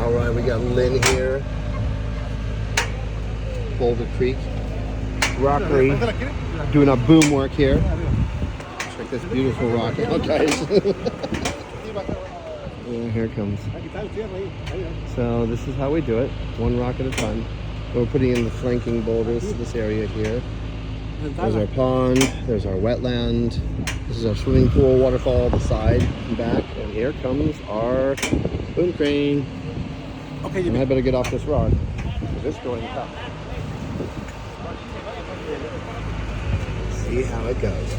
All right, we got Lynn here. Boulder Creek. Rockery doing our boom work here. Check this beautiful rock out, guys. Yeah, here it comes. So this is how we do it, one rock at a time. We're putting in the flanking boulders to this area here. There's our pond, there's our wetland, this is our swimming pool, waterfall, the side and back, and here comes our boom crane. Okay, and I better get off this rock, because it's going tough. See how it goes.